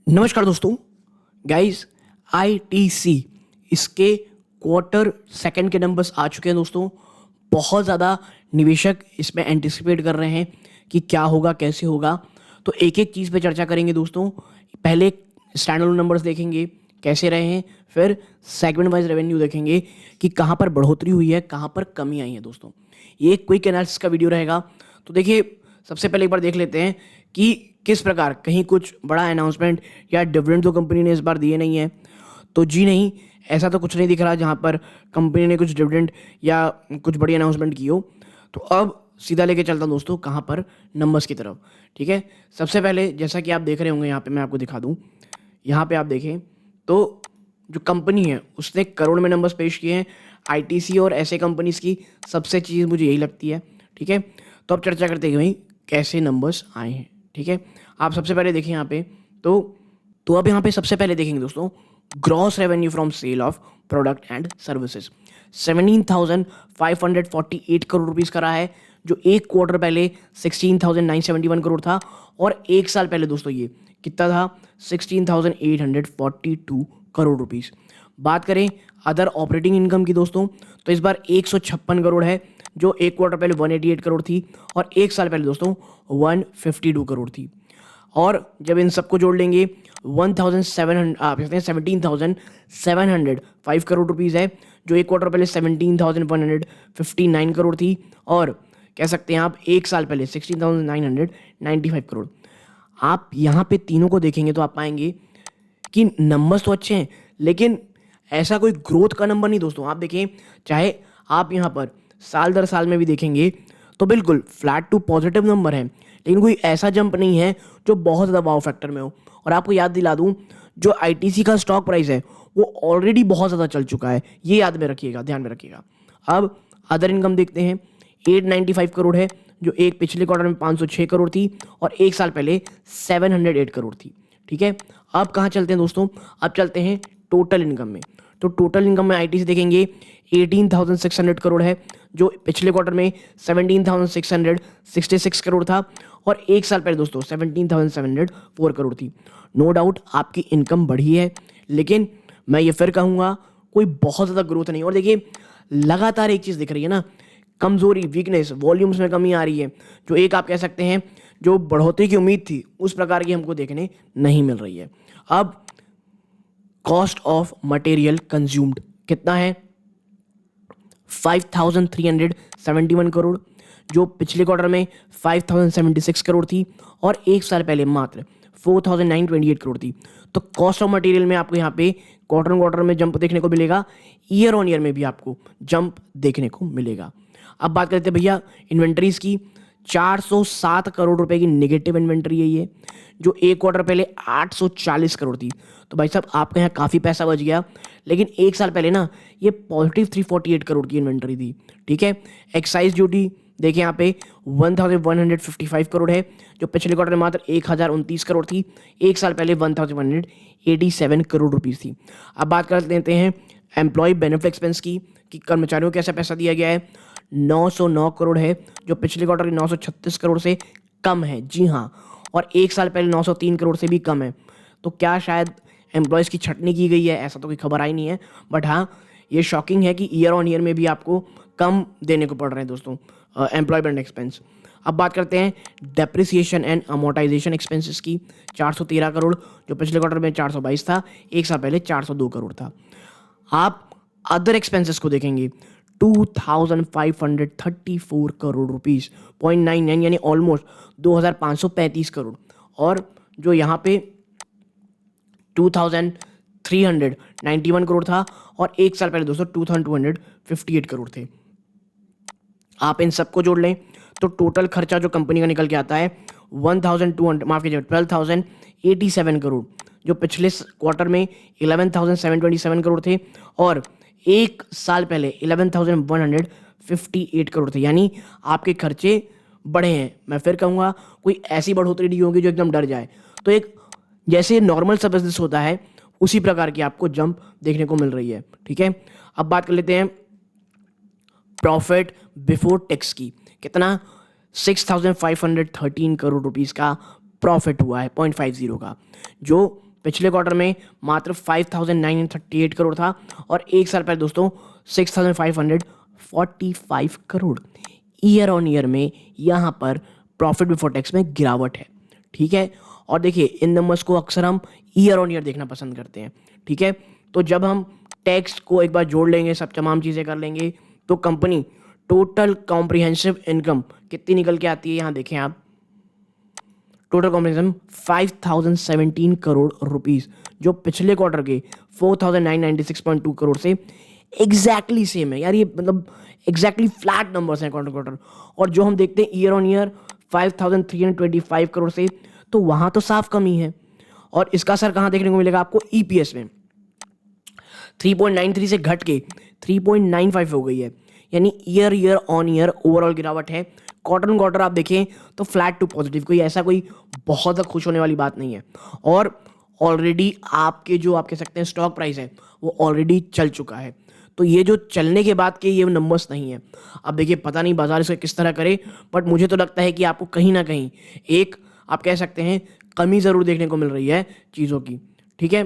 नमस्कार दोस्तों। Guys, ITC इसके क्वार्टर सेकंड के नंबर्स आ चुके हैं दोस्तों। बहुत ज़्यादा निवेशक इसमें एंटिसिपेट कर रहे हैं कि क्या होगा, कैसे होगा। तो एक एक चीज़ पे चर्चा करेंगे दोस्तों। पहले स्टैंड अलोन नंबर्स देखेंगे कैसे रहे हैं, फिर सेगमेंट वाइज रेवेन्यू देखेंगे कि कहाँ पर बढ़ोतरी हुई है, कहाँ पर कमी आई है दोस्तों। ये एक क्विक एनालिसिस का वीडियो रहेगा। तो देखिए, सबसे पहले एक बार देख लेते हैं कि किस प्रकार कहीं कुछ बड़ा अनाउंसमेंट या डिविडेंड तो कंपनी ने इस बार दिए नहीं है। तो जी नहीं, ऐसा तो कुछ नहीं दिख रहा जहाँ पर कंपनी ने कुछ डिविडेंड या कुछ बड़ी अनाउंसमेंट की हो। तो अब सीधा लेके चलता हूँ दोस्तों कहाँ पर, नंबर्स की तरफ। ठीक है, सबसे पहले जैसा कि आप देख रहे होंगे यहाँ पे मैं आपको दिखा दूँ। यहाँ पे आप देखें तो जो कंपनी है उसने करोड़ में नंबर्स पेश किए हैं। आईटीसी और ऐसे कंपनीज की सबसे चीज़ मुझे यही लगती है। ठीक है, तो अब चर्चा करते हैं कि भाई कैसे नंबर्स आए हैं। ठीक है, आप सबसे पहले देखें यहाँ पे तो अब यहाँ पे सबसे पहले देखेंगे दोस्तों, gross revenue from cell of product and services 17,548 crore rupees का रहा है, जो एक क्वार्टर पहले 16,971 करोड़ था। और एक साल पहले दोस्तों ये कितना था, 16,842 करोड़ रुपीज़। बात करें अदर ऑपरेटिंग इनकम की दोस्तों, तो इस बार 156 करोड़ है, जो एक क्वार्टर पहले 188 करोड़ थी और एक साल पहले दोस्तों 152 करोड़ थी। और जब इन सबको जोड़ लेंगे 17,705 करोड़ रुपीज़ है, जो एक क्वार्टर पहले 17,159 करोड़ थी और कह सकते हैं आप एक साल पहले 16,995 करोड़। आप यहाँ पे तीनों को देखेंगे तो आप पाएंगे कि नंबर्स तो अच्छे हैं, लेकिन ऐसा कोई ग्रोथ का नंबर नहीं दोस्तों। आप देखें, चाहे आप यहाँ पर साल दर साल में भी देखेंगे तो बिल्कुल फ्लैट टू पॉजिटिव नंबर है, लेकिन कोई ऐसा जंप नहीं है जो बहुत ज़्यादा वाव फैक्टर में हो। और आपको याद दिला दूं, जो आईटीसी का स्टॉक प्राइस है वो ऑलरेडी बहुत ज़्यादा चल चुका है, ये याद में रखिएगा, ध्यान में रखिएगा। अब अदर इनकम देखते हैं, 895 करोड़ है, जो एक पिछले क्वार्टर में 506 करोड़ थी और एक साल पहले 708 करोड़ थी। ठीक है, अब कहाँ चलते हैं दोस्तों, अब चलते हैं टोटल इनकम में। तो टोटल इनकम में आईटीसी देखेंगे 18,600 करोड़ है, जो पिछले क्वार्टर में 17,666 करोड़ था और एक साल पहले दोस्तों 17,704 करोड़ थी। नो डाउट आपकी इनकम बढ़ी है, लेकिन मैं ये फिर कहूँगा कोई बहुत ज़्यादा ग्रोथ नहीं। और देखिए, लगातार एक चीज़ दिख रही है ना, कमजोरी, वीकनेस, वॉल्यूम्स में कमी आ रही है, जो एक आप कह सकते हैं जो बढ़ोतरी की उम्मीद थी उस प्रकार की हमको देखने नहीं मिल रही है। अब कॉस्ट ऑफ मटेरियल कंज्यूम्ड कितना है, 5,371 करोड़, जो पिछले क्वार्टर में 5,076 करोड़ थी और एक साल पहले मात्र 4,928 करोड़ थी। तो कॉस्ट ऑफ मटेरियल में आपको यहाँ पे क्वार्टर ऑन क्वार्टर में जंप देखने को मिलेगा, ईयर ऑन ईयर में भी आपको जंप देखने को मिलेगा। अब बात करते हैं भैया इन्वेंट्रीज की, 407 करोड़ रुपए की नेगेटिव इन्वेंट्री है ये, जो एक क्वार्टर पहले 840 करोड़ थी। तो भाई साहब आपके यहाँ काफ़ी पैसा बच गया, लेकिन एक साल पहले ना ये पॉजिटिव 348 करोड़ की इन्वेंट्री थी। ठीक है, एक्साइज ड्यूटी देखिए यहाँ पे 1,155 करोड़ है, जो पिछले क्वार्टर में मात्र 1,029 करोड़ थी, एक साल पहले 1,187 करोड़ रुपीज़ थी। अब बात कर लेते हैं एम्प्लॉय बेनिफिट एक्सपेंस की, कि कर्मचारियों को कैसा पैसा दिया गया है। 909 करोड़ है, जो पिछले क्वार्टर के 936 करोड़ से कम है। जी हाँ, और एक साल पहले 903 करोड़ से भी कम है। तो क्या शायद एम्प्लॉयज़ की छटनी की गई है, ऐसा तो कोई खबर आई नहीं है। बट हाँ, ये शॉकिंग है कि ईयर ऑन ईयर में भी आपको कम देने को पड़ रहे हैं दोस्तों एम्प्लॉयमेंट एक्सपेंस। अब बात करते हैं डेप्रिसिएशन एंड अमोर्टाइजेशन एक्सपेंसेस की, 413 करोड़, जो पिछले क्वार्टर में 422 था, एक साल पहले 402 करोड़ था। आप अदर एक्सपेंसेस को देखेंगे, 2,534 करोड़ रुपीज़, 0.99 यानी ऑलमोस्ट 2,535 करोड़। और जो यहाँ पे 2,391 करोड़ था और एक साल पहले दोस्तों 2,258 करोड़ थे। आप इन सबको जोड़ लें तो टोटल खर्चा जो कंपनी का निकल के आता है 12,87 करोड़, जो पिछले क्वार्टर में 11,727 करोड़ थे और एक साल पहले 11,158 करोड़ थे। यानी आपके खर्चे बढ़े हैं। मैं फिर कहूँगा कोई ऐसी बढ़ोतरी नहीं होगी जो एकदम डर जाए। तो एक जैसे नॉर्मल सा बिजनेस होता है उसी प्रकार की आपको जंप देखने को मिल रही है। ठीक है, अब बात कर लेते हैं प्रॉफिट बिफोर टैक्स की, कितना 6,513 करोड़ रुपीस का प्रॉफिट हुआ है 0.50 का, जो पिछले क्वार्टर में मात्र 5,938 करोड़ था और एक साल पहले दोस्तों 6,545 करोड़। ईयर ऑन ईयर में यहाँ पर प्रॉफिट बिफोर टैक्स में गिरावट है, ठीक है। और देखिए इन नंबर्स को अक्सर हम ईयर ऑन ईयर देखना पसंद करते हैं, ठीक है। तो जब हम टैक्स को एक बार जोड़ लेंगे, सब तमाम चीज़ें कर लेंगे, तो कंपनी टोटल कॉम्प्रिहेंसिव इनकम कितनी निकल के आती है, यहाँ देखें आप, टोटल कॉम्प्रिहेंसिव 5,017 करोड़ रुपीस, जो पिछले क्वार्टर के 4,996.2 करोड़ से एग्जैक्टली सेम है यार। ये मतलब एग्जैक्टली फ्लैट नंबर्स हैं क्वार्टर क्वार्टर। और जो हम देखते हैं ईयर ऑन ईयर 5,325 करोड़ से, तो वहां तो साफ कमी है। और इसका असर कहां देखने को मिलेगा आपको, ईपीएस में 3.93 से घट के 3.95 हो गई है, यानी ईयर ऑन ईयर ओवरऑल गिरावट है। क्वार्टर ऑन क्वार्टर आप देखें तो फ्लैट टू पॉजिटिव, कोई ऐसा कोई बहुत खुश होने वाली बात नहीं है। और ऑलरेडी आपके जो आप कह सकते हैं स्टॉक प्राइस है वो ऑलरेडी चल चुका है, तो ये जो चलने के बाद के ये नंबर्स नहीं है। अब देखिए पता नहीं बाजार इसे किस तरह करे, बट मुझे तो लगता है कि आपको कहीं ना कहीं एक आप कह सकते हैं कमी जरूर देखने को मिल रही है चीज़ों की, ठीक है।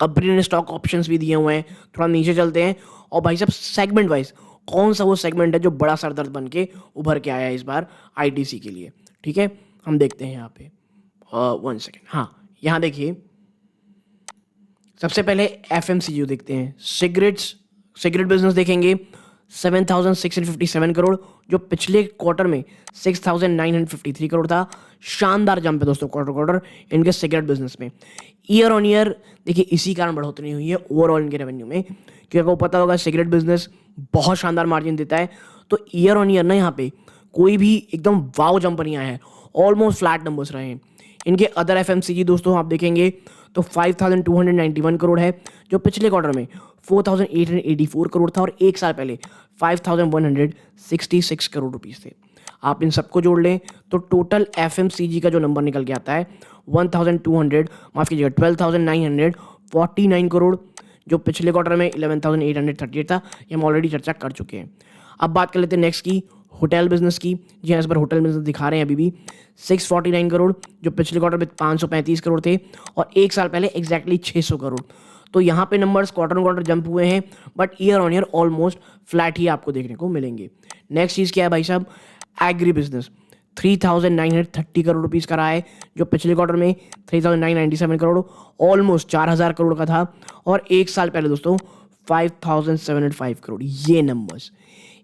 कंपनी ने स्टॉक ऑप्शंस भी दिए हुए हैं। थोड़ा नीचे चलते हैं और भाई साहब सेगमेंट वाइज कौन सा वो सेगमेंट है जो बड़ा सरदर्द बन के उभर के आया है इस बार आईटीसी के लिए, ठीक है। हम देखते हैं यहाँ पे 1 सेकेंड। हाँ, यहाँ देखिए सबसे पहले एफएमसीजी देखते हैं। सिगरेट बिजनेस देखेंगे 7,657 करोड़, जो पिछले क्वार्टर में 6,953 करोड़ था। शानदार जंप है दोस्तों क्वार्टर क्वार्टर इनके सिगरेट बिजनेस में। ईयर ऑन ईयर देखिए इसी कारण बढ़ोतरी हुई है ओवरऑल इनके रेवेन्यू में, क्योंकि आपको पता होगा सिगरेट बिजनेस बहुत शानदार मार्जिन देता है। तो ईयर ऑन ईयर ना यहाँ पे कोई भी एकदम वाव जंप नहीं आया है, ऑलमोस्ट फ्लैट नंबर्स रहे हैं। इनके अदर एफएमसीजी दोस्तों आप देखेंगे तो 5,291 करोड़ है, जो पिछले क्वार्टर में 4,884 करोड़ था और एक साल पहले 5,166 करोड़ रुपीस थे। आप इन सबको जोड़ लें तो टोटल एफएमसीजी का जो नंबर निकल के आता है 12,949 करोड़, जो पिछले क्वार्टर में 11,838 था। ये हम ऑलरेडी चर्चा कर चुके हैं। अब बात कर लेते हैं नेक्स्ट की, होटल बिजनेस की। जी हाँ, इस बार होटल बिजनेस दिखा रहे हैं अभी भी 649 करोड़, जो पिछले क्वार्टर में 535 करोड़ थे और एक साल पहले एग्जैक्टली 600 करोड़। तो यहाँ पे numbers quarter on quarter jump हुए हैं, but year on year almost flat ही आपको देखने को मिलेंगे। नेक्स्ट चीज़ क्या है भाई साहब, एग्री बिजनेस 3,930 करोड़ रुपीस का रहा है, जो पिछले क्वार्टर में 3,997 करोड़ ऑलमोस्ट 4,000 करोड़ का था और एक साल पहले दोस्तों 5,705 करोड़। ये नंबर्स,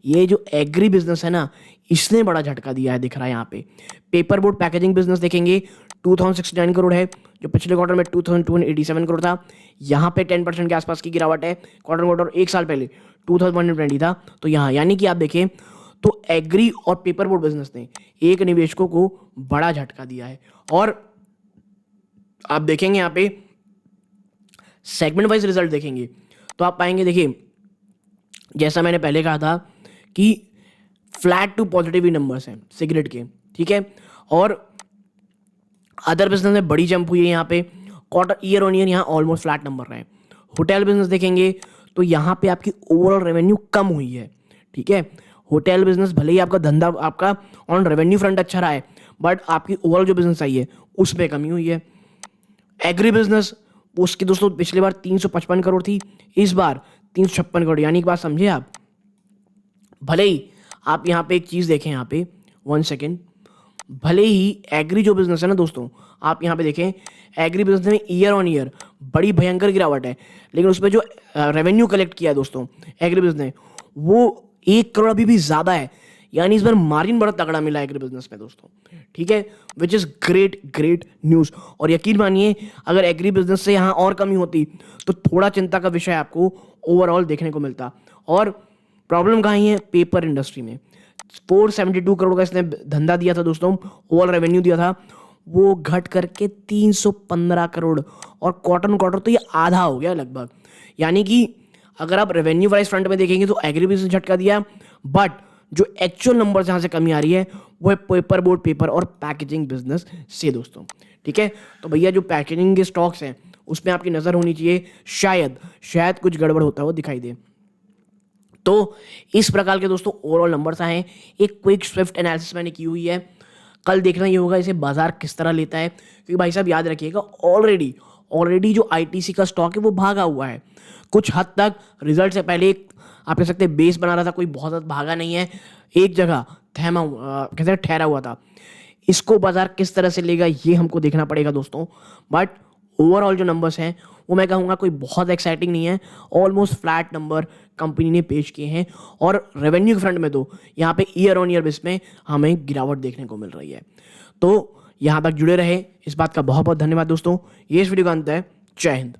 ये जो एग्री बिजनेस है ना, इसने बड़ा झटका दिया है, दिख रहा है यहाँ पे। पेपर बोर्ड पैकेजिंग बिजनेस देखेंगे 2,069 करोड़ है, जो पिछले क्वार्टर में 2,287 करोड़ था। यहाँ पे 10% के आसपास की गिरावट है क्वार्टर क्वार्टर, एक साल पहले 2,120 था। तो यहाँ यानी कि आप देखें तो एग्री और पेपर बोर्ड बिजनेस ने एक निवेशकों को बड़ा झटका दिया है। और आप देखेंगे यहाँ पे सेगमेंट वाइज रिजल्ट देखेंगे तो आप पाएंगे, देखिए जैसा मैंने पहले कहा था कि flat to positive he numbers हैं सिगरेट के, ठीक है। और अदर बिजनेस में बड़ी जंप हुई है यहाँ पे, क्वार्टर ईयर ऑन ईयर यहाँ ऑलमोस्ट फ्लैट नंबर रहे। होटल बिजनेस देखेंगे तो यहाँ पे आपकी ओवरऑल रेवेन्यू कम हुई है, ठीक है। होटल बिजनेस भले ही आपका धंधा आपका ऑन रेवेन्यू फ्रंट अच्छा रहा है, बट आपकी ओवरऑल जो बिजनेस आई है उसमें कमी हुई है। एग्री बिजनेस उसकी दोस्तों पिछली बार 355 करोड़ थी, इस बार 356 करोड़, यानी एक बात समझे आप। भले ही आप यहाँ पे एक चीज़ देखें, यहाँ पे 1 सेकेंड, भले ही एग्री जो बिजनेस है ना दोस्तों, आप यहाँ पे देखें एग्री बिजनेस में ईयर ऑन ईयर बड़ी भयंकर गिरावट है, लेकिन उसमें जो रेवेन्यू कलेक्ट किया है दोस्तों एग्री बिजनेस ने, वो 1 करोड़ अभी भी ज़्यादा है, यानी इस बार मार्जिन बड़ा तगड़ा मिला एग्री बिजनेस में दोस्तों, ठीक है। Which is great news. और यकीन मानिए अगर एग्री बिजनेस से यहाँ और कमी होती तो थोड़ा चिंता का विषय आपको ओवरऑल देखने को मिलता। और प्रॉब्लम कहाँ है, पेपर इंडस्ट्री में 472 करोड़ का इसने धंधा दिया था दोस्तों, ओवरऑल रेवेन्यू दिया था, वो घट करके 315 करोड़ और क्वार्टर क्वार्टर तो ये आधा हो गया लगभग। यानी कि अगर आप रेवेन्यू वाइज फ्रंट में देखेंगे तो एग्री बिजनेस झटका दिया, बट जो एक्चुअल नंबर जहाँ से कमी आ रही है वो है पेपर बोर्ड, पेपर और पैकेजिंग बिजनेस से दोस्तों, ठीक है। तो भैया जो पैकेजिंग के स्टॉक्स हैं उसमें आपकी नज़र होनी चाहिए, शायद कुछ गड़बड़ होता हो दिखाई दे। तो इस प्रकार के दोस्तों ओवरऑल नंबर्स आए, एक क्विक स्विफ्ट एनालिसिस मैंने की हुई है। कल देखना ये होगा इसे बाजार किस तरह लेता है, क्योंकि भाई साहब याद रखिएगा ऑलरेडी जो आईटीसी का स्टॉक है वो भागा हुआ है। कुछ हद तक रिजल्ट से पहले एक आप कह सकते हैं बेस बना रहा था, कोई बहुत ज़्यादा भागा नहीं है, एक जगह कहते हैं ठहरा हुआ था। इसको बाजार किस तरह से लेगा ये हमको देखना पड़ेगा दोस्तों। बट ओवरऑल जो नंबर्स हैं वो मैं कहूँगा कोई बहुत एक्साइटिंग नहीं है, ऑलमोस्ट फ्लैट नंबर कंपनी ने पेश किए हैं। और रेवेन्यू के फ्रंट में तो यहाँ पे ईयर ऑन ईयर बेस में हमें गिरावट देखने को मिल रही है। तो यहाँ तक जुड़े रहे, इस बात का बहुत बहुत धन्यवाद दोस्तों। ये इस वीडियो का अंत है। जय हिंद।